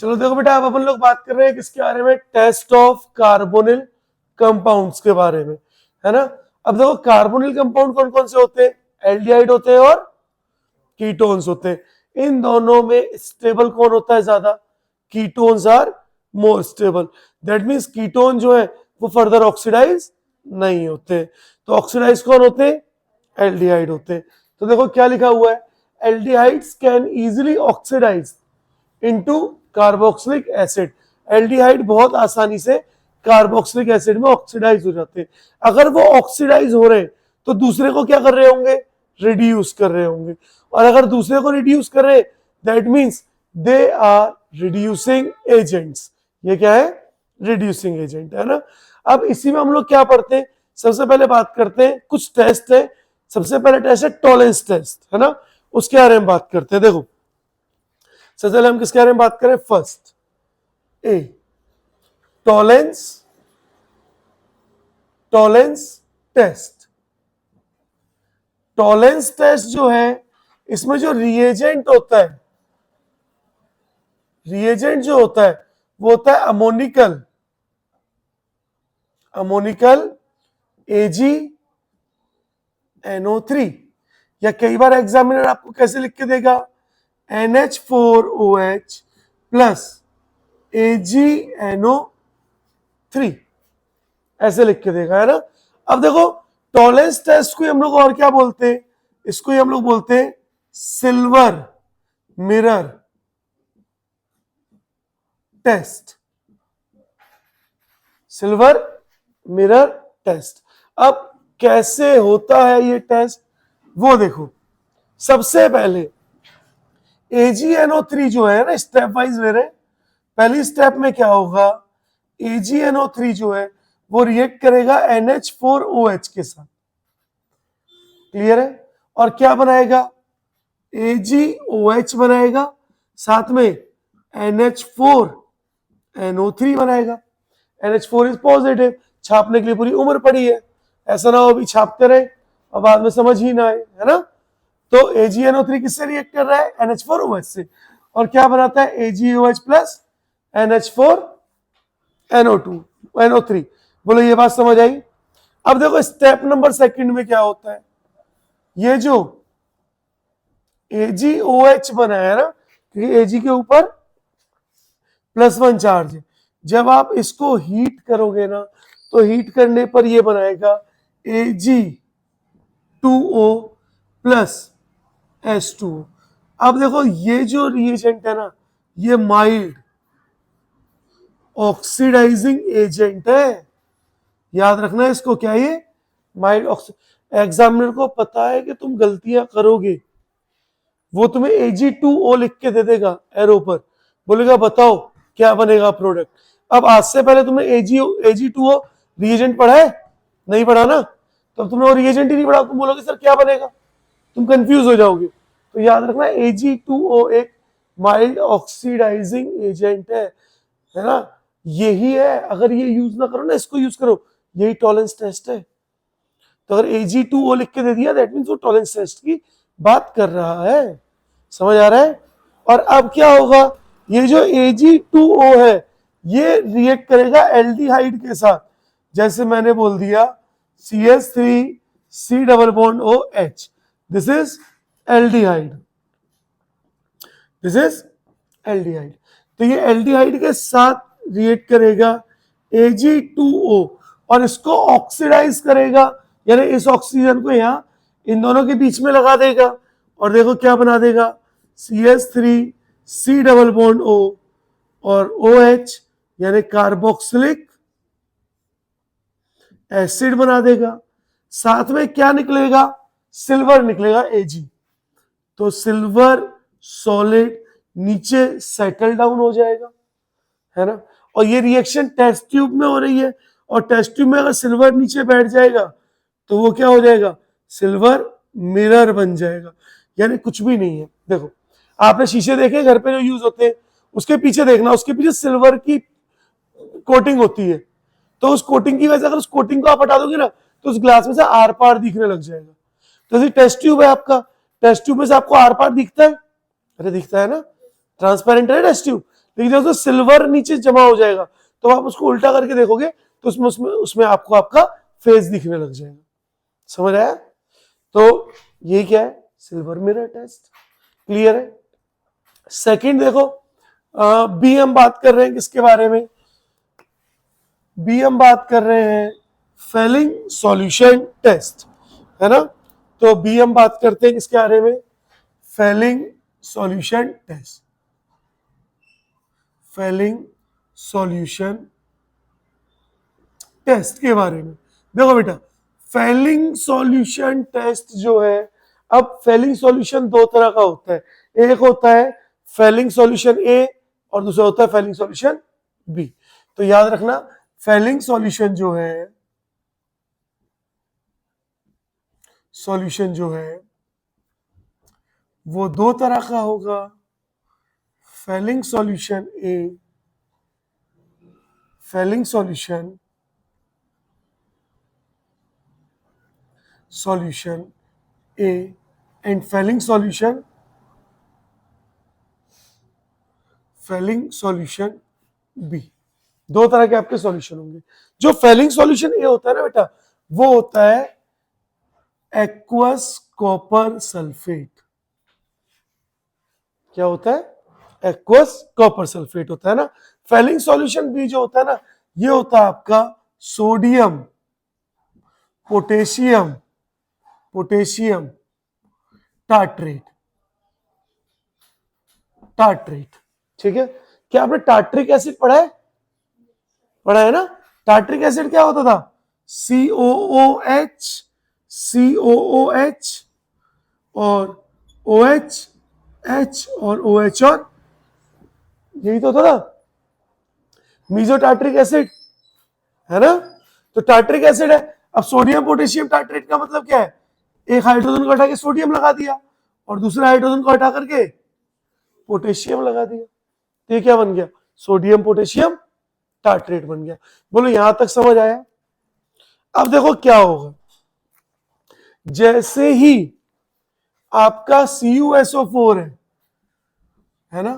चलो देखो बेटा, अब अपन लोग बात कर रहे हैं किसके बारे में, टेस्ट ऑफ कार्बोनिल कंपाउंड्स के बारे में, है ना। अब देखो कार्बोनिल कंपाउंड कौन कौन से होते हैं, एल्डिहाइड होते हैं और कीटोन्स होते हैं। इन दोनों में स्टेबल कौन होता है ज्यादा, ketones are more stable. That means ketone जो है वो फर्दर ऑक्सीडाइज नहीं होते, तो ऑक्सीडाइज कौन होते हैं, एल्डिहाइड होते हैं। तो देखो क्या लिखा हुआ है, aldehydes can easily oxidise into carboxylic acid. Aldehyde बहुत आसानी से कार्बोक्सिलिक एसिड में ऑक्सीडाइज हो जाते हैं। अगर वो ऑक्सीडाइज हो रहे हैं तो दूसरे को क्या कर रहे होंगे, रिड्यूस कर रहे होंगे, और अगर दूसरे को रिड्यूस कर रहे that means they are reducing agents. ये क्या है, रिड्यूसिंग एजेंट, है ना। अब इसी में हम लोग क्या पढ़ते हैं, सबसे पहले बात करते हैं, कुछ टेस्ट है। सबसे पहले टेस्ट है टॉलेंस टेस्ट, है ना, उसके बारे में बात करते हैं। देखो सबसे पहले हम किसके बारे में बात करें, first A Tollens test. Tollens test जो है, इसमें जो रिएजेंट होता है, रिएजेंट जो होता है वो होता है अमोनिकल AgNO3, या कई बार एग्जामिनर आपको कैसे लिख के देगा, NH4OH प्लस AgNO3, ऐसे लिख के देगा, है ना। अब देखो टॉलेंस टेस्ट को हम लोग और क्या बोलते हैं, इसको हम लोग बोलते हैं silver mirror test, silver mirror test. अब कैसे होता है ये टेस्ट, वो देखो। सबसे पहले AgNO3 जो है ना, स्टेप वाइज ले रहे हैं। पहली स्टेप में क्या होगा, AgNO3 जो है वो रिएक्ट करेगा NH4OH के साथ, क्लियर है, और क्या बनाएगा, AgOH बनाएगा, साथ में NH4NO3 बनाएगा। NH4 इज पॉजिटिव, छापने के लिए पूरी उम्र पड़ी है, ऐसा ना हो अभी छापते रहे और बाद में समझ ही ना आए, है ना। तो AgNO3 किससे रिएक्ट कर रहा है, NH4OH से, और क्या बनाता है, AgOH प्लस NH4NO3। बोलो ये बात समझ आई। अब देखो स्टेप नंबर सेकंड में क्या होता है, ये जो AgOH बना है ना, क्योंकि Ag के ऊपर +1 चार्ज है, जब आप इसको हीट करोगे ना, तो हीट करने पर ये बनाएगा Ag2O प्लस H2O। अब देखो ये जो रिएजेंट है ना, ये माइल्ड ऑक्सीडाइजिंग एजेंट है, याद रखना इसको, क्या ये माइल्ड एग्जामिनर को पता है कि तुम गलतियां करोगे, वो तुम्हें Ag2O लिख के दे देगा एरो पर, बोलेगा बताओ क्या बनेगा प्रोडक्ट। अब आज से पहले तुमने Ag2O रिएजेंट पढ़ा है, नहीं पढ़ा ना, तो तुमने वो रिएजेंट ही नहीं पढ़ा, तुम बोलोगे सर क्या बनेगा, तुम कंफ्यूज हो जाओगे। तो याद रखना Ag2O एक माइल्ड ऑक्सीडाइजिंग एजेंट है ना, यही है। अगर ये यूज ना करो ना, इसको यूज करो, यही टॉलेंस टेस्ट है। तो अगर Ag2O लिख के दे दिया दैट मींस वो टॉलेंस टेस्ट की बात कर रहा है, समझ आ रहा है। और अब क्या होगा, ये जो Ag2O है ये रिएक्ट करेगा एल्डिहाइड के साथ, जैसे मैंने बोल दिया CH3C double bond OH, this is aldehyde, this is aldehyde. तो ये एल्डिहाइड के साथ रिएक्ट करेगा Ag2O और इसको ऑक्सीडाइज करेगा, यानी इस ऑक्सीजन को यहां इन दोनों के बीच में लगा देगा, और देखो क्या बना देगा, CH3C डबल बॉन्ड O और OH यानी कार्बोक्सिलिक एसिड बना देगा। साथ में क्या निकलेगा, सिल्वर निकलेगा Ag, तो सिल्वर सॉलिड नीचे सेटल डाउन हो जाएगा, है ना। और ये रिएक्शन टेस्ट ट्यूब में हो रही है, और टेस्ट ट्यूब में अगर सिल्वर नीचे बैठ जाएगा तो वो क्या हो जाएगा, सिल्वर मिरर बन जाएगा, यानी कुछ भी नहीं है। देखो आपने शीशे देखे घर पे जो यूज होते हैं, उसके पीछे देखना, उसके पीछे सिल्वर की कोटिंग होती है, तो उस कोटिंग की वजह से अगर उस कोटिंग को आप हटा दोगे ना, तो उस ग्लास में से आर पार दिखने लग जाएगा। तो जैसे टेस्ट ट्यूब है आपका, टेस्ट ट्यूब में से आपको आर पार दिखता है, अरे दिखता है ना, ट्रांसपेरेंट है टेस्ट ट्यूब, लेकिन जब सिल्वर नीचे जमा हो जाएगा तो आप उसको उल्टा करके देखोगे तो उसमें आपको आपका फेस दिखने लग जाएगा। समझ आया? तो ये क्या है? Silver mirror test. क्लियर है? सेकंड देखो, बी हम बात कर रहे हैं किसके बारे में? बी हम बात कर रहे हैं फेलिंग सॉल्यूशन टेस्ट, है ना? तो बी हम बात करते हैं किसके बारे में? Fehling solution test. Fehling solution test के बारे में देखो बेटा, फेलिंग सॉल्यूशन टेस्ट जो है, अब फेलिंग सॉल्यूशन दो तरह का होता है। एक होता है फेलिंग सॉल्यूशन ए और दूसरा होता है फेलिंग सॉल्यूशन बी। तो याद रखना, फेलिंग सॉल्यूशन जो है, सॉल्यूशन जो है वो दो तरह का होगा, Fehling solution A, Fehling solution A and Fehling solution B. दो तरह के आपके सॉल्यूशन होंगे। जो फेलिंग सॉल्यूशन ए होता है ना बेटा, वो होता है एक्वस कॉपर सल्फेट। क्या होता है? एक्वस कॉपर सल्फेट होता है ना। फेलिंग सॉल्यूशन बी जो होता है ना, ये होता है आपका सोडियम पोटेशियम टार्ट्रेट। ठीक है? क्या आपने टार्ट्रिक एसिड पढ़ा है? पढ़ा है ना? टार्ट्रिक एसिड क्या होता था? COOH और OH और OH और यही तो होता था मीजो टार्ट्रिक एसिड, है ना? तो टार्ट्रिक एसिड है। अब सोडियम पोटेशियम टार्ट्रेट का मतलब क्या है? एक हाइड्रोजन को हटा के सोडियम लगा दिया और दूसरे हाइड्रोजन को हटा करके पोटेशियम लगा दिया, तो ये क्या बन गया? सोडियम पोटेशियम टार्ट्रेट बन गया। बोलो यहां तक समझ आया? अब देखो क्या होगा, जैसे ही आपका CuSO4 है ना,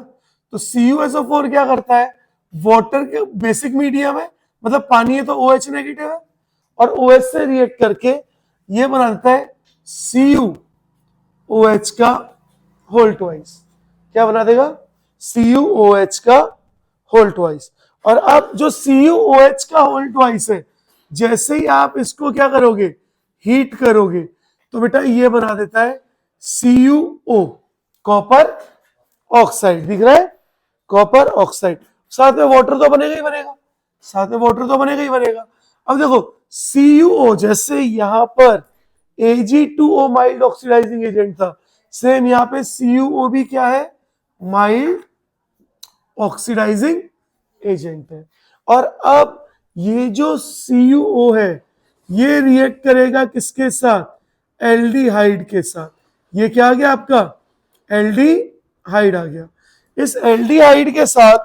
तो CuSO4 क्या करता है? वाटर के बेसिक मीडियम है, मतलब पानी है तो OH नेगेटिव है, और OH से रिएक्ट करके ये बना देता है CuOH का होल ट्वाइस। क्या बना देगा? CuOH का होल ट्वाइस। और अब जो CuOH का होल ट्वाइस है, जैसे ही आप इसको क्या करोगे? हीट करोगे, तो बेटा ये बना देता है CuO, कॉपर ऑक्साइड। दिख रहा है? Copper oxide. साथ में वाटर तो बनेगा ही बनेगा, अब देखो CuO, जैसे यहां पर Ag2O माइल्ड ऑक्सीडाइजिंग एजेंट था, सेम यहां पे CuO भी क्या है? माइल्ड ऑक्सीडाइजिंग एजेंट है। और अब ये जो CuO है, ये रिएक्ट करेगा किसके साथ? एल्डिहाइड के साथ। ये क्या आ गया आपका? एल्डिहाइड आ गया। इस एल्डिहाइड के साथ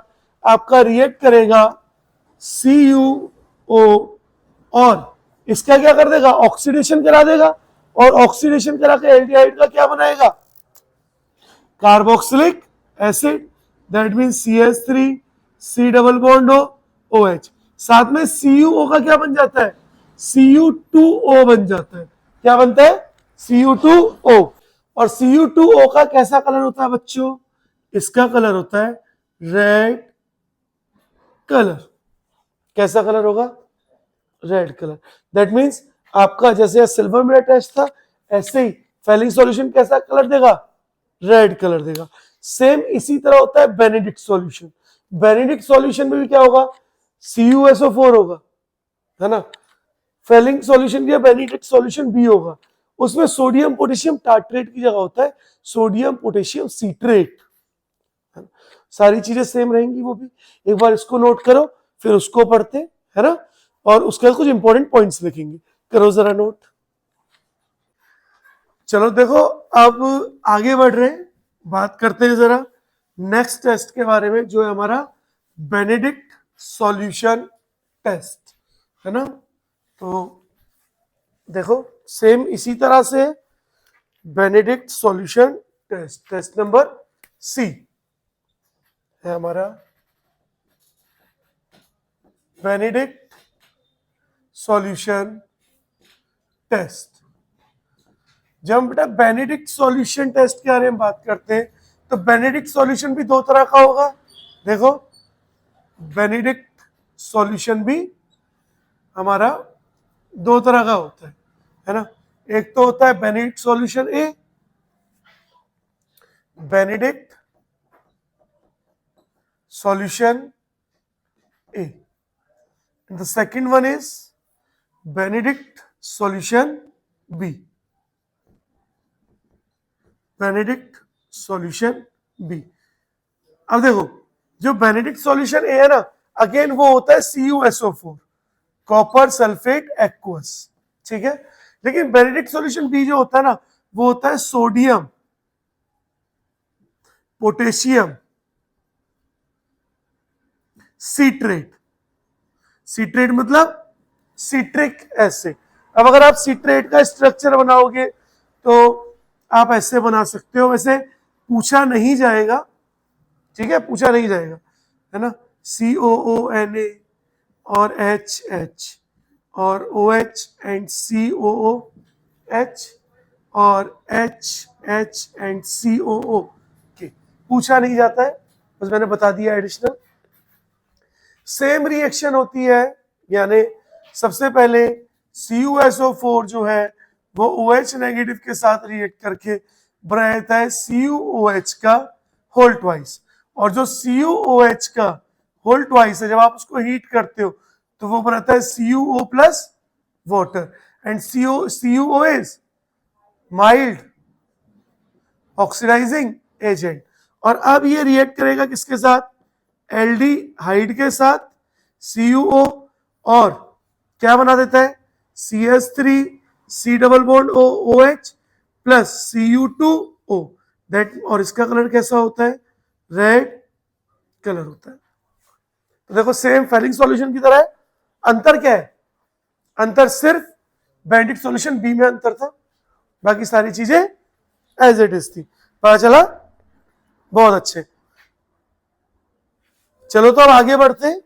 आपका रिएक्ट करेगा CuO और इसका क्या कर देगा? ऑक्सीडेशन करा देगा, और ऑक्सीडेशन करा के एल्डिहाइड का क्या बनाएगा? Carboxylic acid, that mean CH3 C double bond OH। साथ में CuO का क्या बन जाता है? Cu2O बन जाता है। क्या बनता है? Cu2O। और Cu2O का कैसा कलर होता है बच्चों? इसका कलर होता है रेड कलर। कैसा कलर होगा? Red colour. दैट मीन्स आपका जैसे सिल्वर मिरर टेस्ट था, ऐसे ही फेलिंग सॉल्यूशन कैसा कलर देगा? रेड कलर देगा। सेम इसी तरह होता है बेनेडिक्ट सॉल्यूशन। बेनेडिक्ट सॉल्यूशन में भी क्या होगा? CuSO4 होगा, है ना? फेलिंग सॉल्यूशन या बेनेडिक्ट सॉल्यूशन भी होगा, उसमें सोडियम पोटेशियम टार्ट्रेट की जगह होता है सोडियम पोटेशियम सीट्रेट। सारी चीजें सेम रहेंगी, वो भी एक बार इसको नोट करो, फिर उसको पढ़ते, है ना? और उसके कुछ इंपॉर्टेंट पॉइंट्स लिखेंगे, करो जरा नोट। चलो देखो, अब आगे बढ़ रहे हैं, बात करते हैं जरा नेक्स्ट टेस्ट के बारे में, जो है हमारा बेनेडिक्ट सॉल्यूशन टेस्ट, है ना? तो देखो सेम इसी तरह से Benedict solution test, test number C है हमारा बेनेडिक्ट सॉल्यूशन टेस्ट। जब हम बेटा बेनेडिक्ट सॉल्यूशन टेस्ट के बारे में बात करते हैं तो बेनेडिक्ट सॉल्यूशन भी दो तरह का होगा। देखो बेनेडिक्ट सॉल्यूशन भी हमारा दो तरह का होता है ना। एक तो होता है Benedict solution A, Benedict solution A, and the second one is Benedict solution B, Benedict solution B. अब देखो जो बेनेडिक्ट सॉल्यूशन ए है ना, अगेन वो होता है CuSO4 कॉपर सल्फेट एक्वस, ठीक है। लेकिन बेनेडिक्ट सॉल्यूशन बी जो होता है ना, वो होता है सोडियम पोटेशियम सीट्रेट। सीट्रेट मतलब सिट्रिक एसिड। अब अगर आप सीट्रेट का स्ट्रक्चर बनाओगे तो आप ऐसे बना सकते हो, वैसे पूछा नहीं जाएगा, ठीक है, पूछा नहीं जाएगा, है ना। COONA और HH और OH एंड COOH और HH एंड COO के पूछा नहीं जाता है, बस मैंने बता दिया एडिशनल। सेम रिएक्शन होती है, यानी सबसे पहले CuSO4 जो है वो OH नेगेटिव के साथ रिएक्ट करके बना देता है CuOH का होल ट्वाइस, और जो CuOH का होल ट्वाइस है जब आप उसको हीट करते हो तो वो बनाता है CuO plus water, and CuO is mild oxidising agent. और अब ये रिएक्ट करेगा किसके साथ? एल्डिहाइड के साथ CuO, और क्या बना देता है? CH3 C double bond OH plus Cu2O that, और इसका कलर कैसा होता है? रेड कलर होता है। तो देखो सेम फेलिंग सॉल्यूशन की तरह है। अंतर क्या है? अंतर सिर्फ बेनेडिक्ट सॉल्यूशन बी में अंतर था, बाकी सारी चीजें एज इट इज थी। पता चला? बहुत अच्छे। चलो तो अब आगे बढ़ते हैं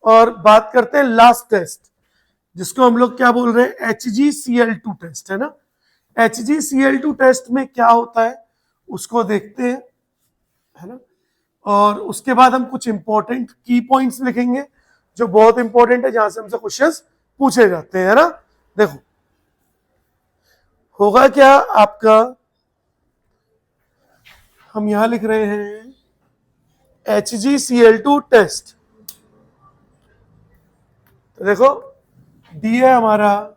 और बात करते हैं लास्ट टेस्ट, जिसको हम लोग क्या बोल रहे हैं? HgCl2 टेस्ट, है ना। HgCl2 टेस्ट में क्या होता है उसको देखते हैं, है ना। और उसके बाद हम कुछ इंपॉर्टेंट की पॉइंट्स लिखेंगे जो बहुत इंपॉर्टेंट है, जहां से हमसे क्वेश्चंस पूछे जाते हैं, है ना। देखो होगा क्या आपका, हम यहां लिख रहे हैं HgCl2 टेस्ट। तो देखो डी है हमारा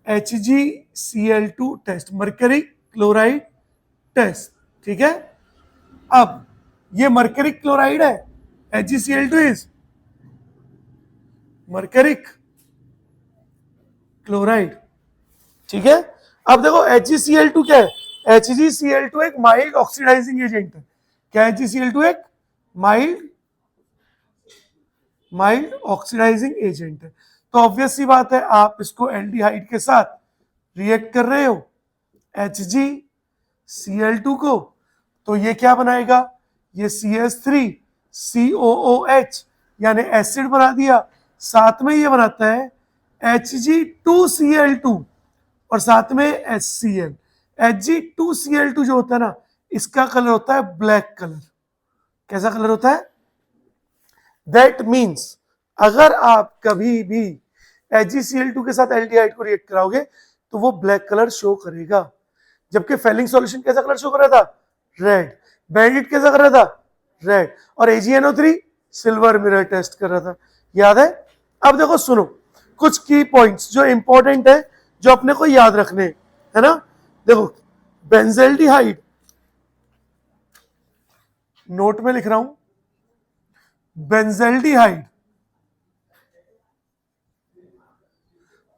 HgCl2 test, mercury chloride test, ठीक है। अब ये मरकरिक क्लोराइड है, HgCl2 इज मरकरिक क्लोराइड, ठीक है। अब देखो HgCl2 क्या है? HgCl2 एक माइल्ड ऑक्सीडाइजिंग एजेंट है। क्या है HgCl2? एक माइल्ड ऑक्सीडाइजिंग एजेंट है। तो ऑब्वियस सी बात है, आप इसको एल्डिहाइड के साथ रिएक्ट कर रहे हो HgCl2 को, तो ये क्या बनाएगा? ये CH3 COOH यानी एसिड बना दिया, साथ में ये बनाता है Hg2Cl2 और साथ में HCl। Hg2Cl2 जो होता है ना, इसका कलर होता है ब्लैक कलर। कैसा कलर होता है? दैट मीन्स अगर आप कभी भी HgCl2 के साथ एल्डिहाइड को रिएक्ट कराओगे तो वो ब्लैक कलर शो करेगा, जबकि फेलिंग सॉल्यूशन कैसा कलर शो कर रहा था? रेड। बेनेडिक्ट कैसा कर रहा था? रेड। और AgNO3 सिल्वर मिरर टेस्ट कर रहा था, याद है। अब देखो सुनो कुछ की पॉइंट्स जो इंपॉर्टेंट है, जो अपने को याद रखने हैं, है ना। देखो बेंजल्डिहाइड, नोट में लिख रहा हूं, बेंजल्डिहाइड,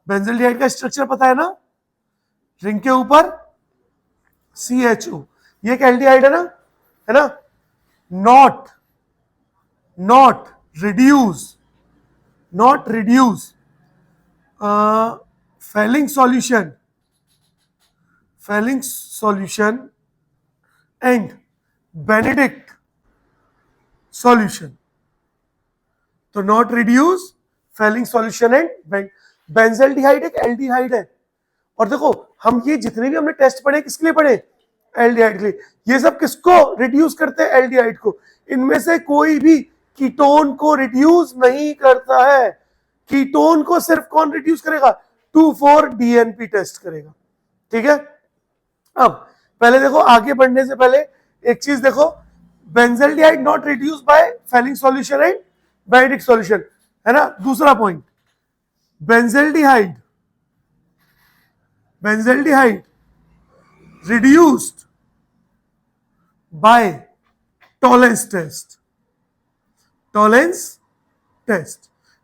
बेंजल्डिहाइड का स्ट्रक्चर पता है ना, रिंग के ऊपर CHO, ये एक एल्डिहाइड है ना, है ना। Not reduce Fehling solution and Benedict solution. तो not reduce Fehling solution and benzaldehyde एक एल्डिहाइड है। और देखो हम ये जितने भी हमने टेस्ट पढ़े किसके लिए पढ़े, एल्डिहाइड के लिए। ये सब किसको रिड्यूस करते हैं, एल्डिहाइड को। इनमें से कोई भी कीटोन को रिड्यूस नहीं करता है। कीटोन को सिर्फ कौन रिड्यूस करेगा, 2,4-DNP टेस्ट करेगा। ठीक है, अब पहले देखो आगे बढ़ने से पहले एक चीज देखो, benzaldehyde not reduce by Fehling solution and Benedict solution, है ना। दूसरा point, benzaldehyde reduced by Tollens test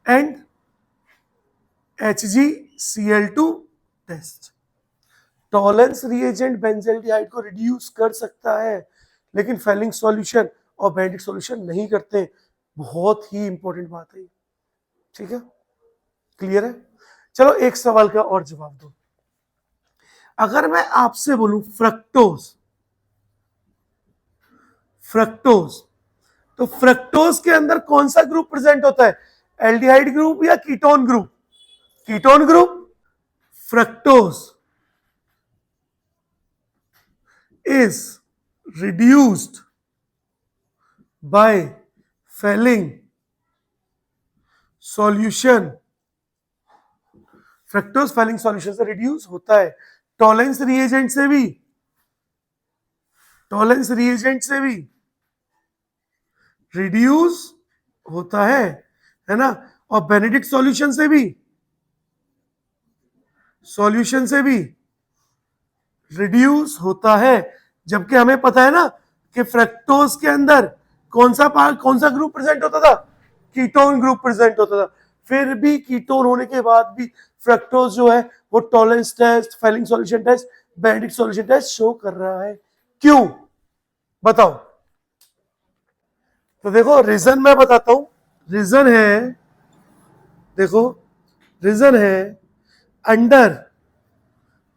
and HgCl2 test। Tollens reagent benzaldehyde को रिड्यूस कर सकता है, लेकिन फेलिंग सॉल्यूशन और बेनेडिक्ट सॉल्यूशन नहीं करते। बहुत ही इंपॉर्टेंट बात है, ठीक है, क्लियर है। चलो एक सवाल का और जवाब दो। अगर मैं आपसे बोलूं फ्रक्टोज, तो फ्रक्टोज के अंदर कौन सा ग्रुप प्रेजेंट होता है, एल्डिहाइड ग्रुप या ketone group, ketone group. Fructose is reduced by Fehling solution, fructose Fehling solution से रिड्यूस होता है। टॉलेंस रिएजेंट से भी रिड्यूस होता है ना। और बेनेडिक्ट सॉल्यूशन से भी रिड्यूस होता है। जबकि हमें पता है ना कि फ्रक्टोज के अंदर कौन सा ग्रुप प्रेजेंट होता था, कीटोन ग्रुप प्रेजेंट होता था। फिर भी कीटोन होने के बाद भी फ्रक्टोज जो है वो Tollens test, Fehling solution test, Benedict solution test show कर रहा है। क्यों बताओ। तो देखो रीजन मैं बताता हूं। रीजन है अंडर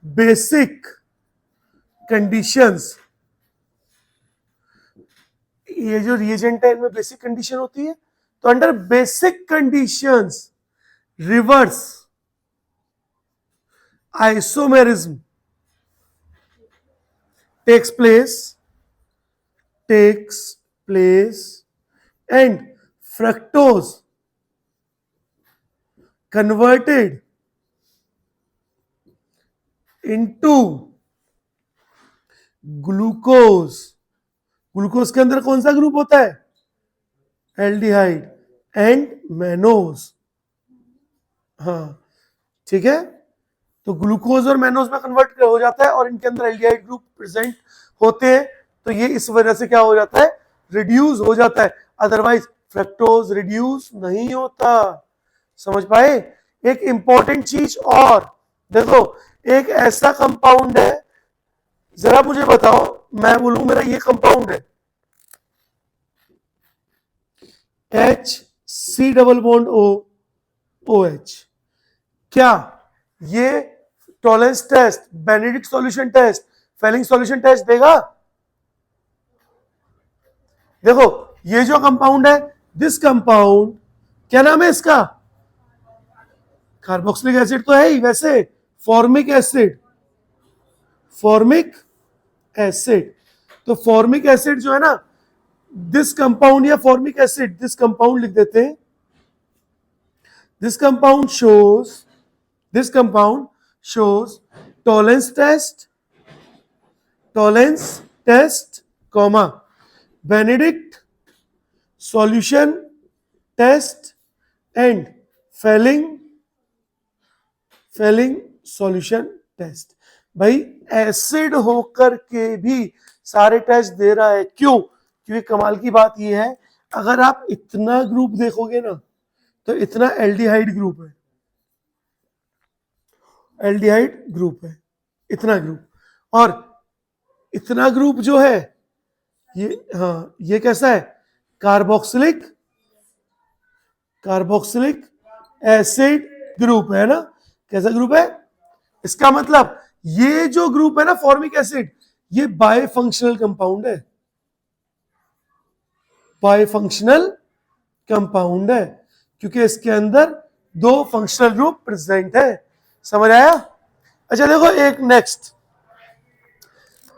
बेसिक कंडीशंस। ये जो रिएजेंट है इनमें बेसिक कंडीशन होती है, तो under basic conditions reverse isomerism takes place and fructose converted into glucose. Glucose के अंदर कौन सा ग्रुप होता है, एल्डिहाइड एंड मैनोज। हाँ ठीक है, तो ग्लूकोज और मैनोज में कन्वर्ट हो जाता है और इनके अंदर एल्डिहाइड ग्रुप प्रेजेंट होते हैं। तो ये इस वजह से क्या हो जाता है, रिड्यूस हो जाता है। अदरवाइज फ्रक्टोज रिड्यूस नहीं होता। समझ पाए। एक इंपॉर्टेंट चीज और देखो, एक ऐसा कंपाउंड है, जरा मुझे बताओ, मैं बोलूं मेरा ये कंपाउंड है HC≡OH, क्या ये Tollens test, Benedict solution test, Fehling solution test देगा? देखो ये जो कंपाउंड है, दिस कंपाउंड क्या नाम है इसका, कार्बोक्सिलिक एसिड तो है ही, वैसे फॉर्मिक एसिड। तो फॉर्मिक एसिड जो है ना, दिस कंपाउंड या फॉर्मिक एसिड, दिस कंपाउंड लिख देते हैं। This compound shows Tollens test, comma Benedict solution test and Fehling solution test. भाई एसिड होकर के भी सारे टेस्ट दे रहा है, क्यों? क्योंकि कमाल की बात यह है, अगर आप इतना ग्रुप देखोगे ना, तो इतना एल्डिहाइड ग्रुप है, इतना ग्रुप, और इतना ग्रुप जो है ये, हाँ ये कैसा है, कार्बोक्सिलिक एसिड ग्रुप है ना। कैसा ग्रुप है? इसका मतलब ये जो ग्रुप है ना फॉर्मिक एसिड, ये बायफंक्शनल कंपाउंड है, क्योंकि इसके अंदर दो फंक्शनल ग्रुप प्रेजेंट है। समझ आया? अच्छा देखो एक नेक्स्ट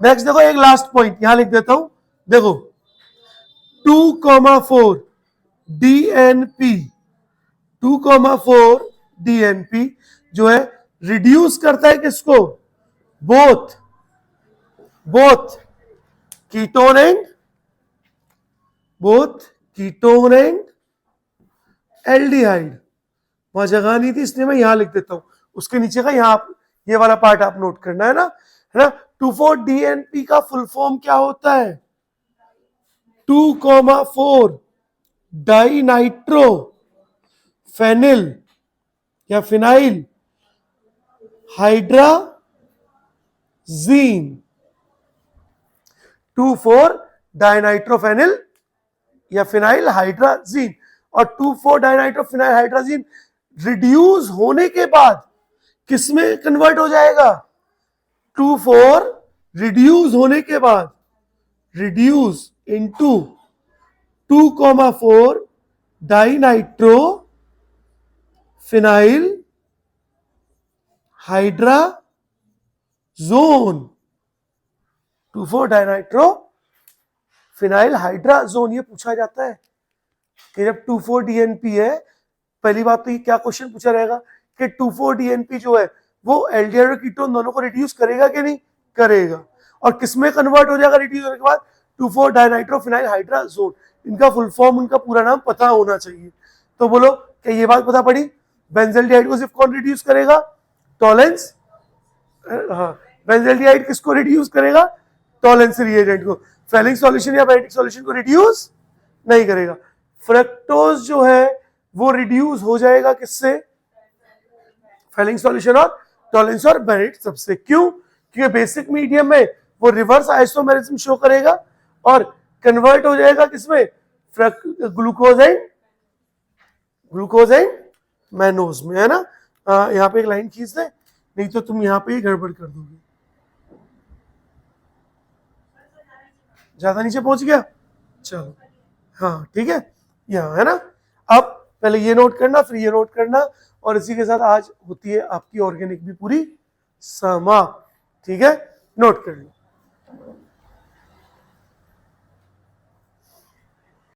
देखो एक लास्ट पॉइंट यहां लिख देता हूं। देखो 2,4 DNP 2,4 DNP जो है रिड्यूस करता है किसको? Both ketone and aldehyde. वहां जगह नहीं थी इसलिए मैं यहां लिख देता हूं, उसके नीचे का यहां ये वाला पार्ट आप नोट करना है ना 2,4 DNP का फुल फॉर्म क्या होता है? 2,4 डाइनाइट्रो फेनिल या फिनाइल हाइड्राजीन। 2,4 डाइनाइट्रोफेनिल या फिनाइल हाइड्राजीन। और 2,4 डाइनाइट्रोफिनाइल हाइड्राजीन रिड्यूस होने के बाद किसमें कन्वर्ट हो जाएगा? 2,4 रिड्यूस होने के बाद reduce into 2,4 dinitro phenyl hydrazone. 2,4 dinitro phenyl hydrazone ये पूछा जाता है कि जब 2,4 DNP है, पहली बात तो ये क्या क्वेश्चन पूछा रहेगा कि 2,4 DNP जो है वो एल्डिहाइड और कीटोन दोनों को रिड्यूस करेगा कि नहीं करेगा, और किसमें कन्वर्ट हो जाएगा रिड्यूस होने के बाद? 2,4 डाइनाइट्रोफिनाइल हाइड्राजोन। इनका फुल फॉर्म उनका पूरा नाम पता होना चाहिए। तो बोलो क्या ये बात पता पड़ी? बेंजल्डिहाइड को सिर्फ कौन रिड्यूस करेगा? टॉलेंस। हाँ, बेंजल्डिहाइड किसको रिड्यूस करेगा? टॉलेंस रिएजेंट को। फेलिंग सॉल्यूशन या बेंटिक सॉल्यूशन को रिड्यूस नहीं करेगा। फ्रक्टोज जो है वो रिड्यूस हो जाएगा किससे? फेलिंग सॉल्यूशन और टॉलेंस और बेंटिक सबसे। क्यों? क्योंकि बेसिक मीडियम में वो रिवर्स आइसोमेरिज्म शो करेगा और कन्वर्ट हो जाएगा किसमें? ग्लूकोज एंड मैनोज में, है ना। यहाँ पे एक लाइन खींच दे, नहीं तो तुम यहाँ पे ही गड़बड़ कर दोगे। ज्यादा नीचे पहुंच गया? चलो हाँ ठीक है, यहाँ है ना। अब पहले ये नोट करना, फिर ये नोट करना, और इसी के साथ आज होती है आपकी ऑर्गेनिक भी पूरी समाप्त। ठीक है, नोट कर लो।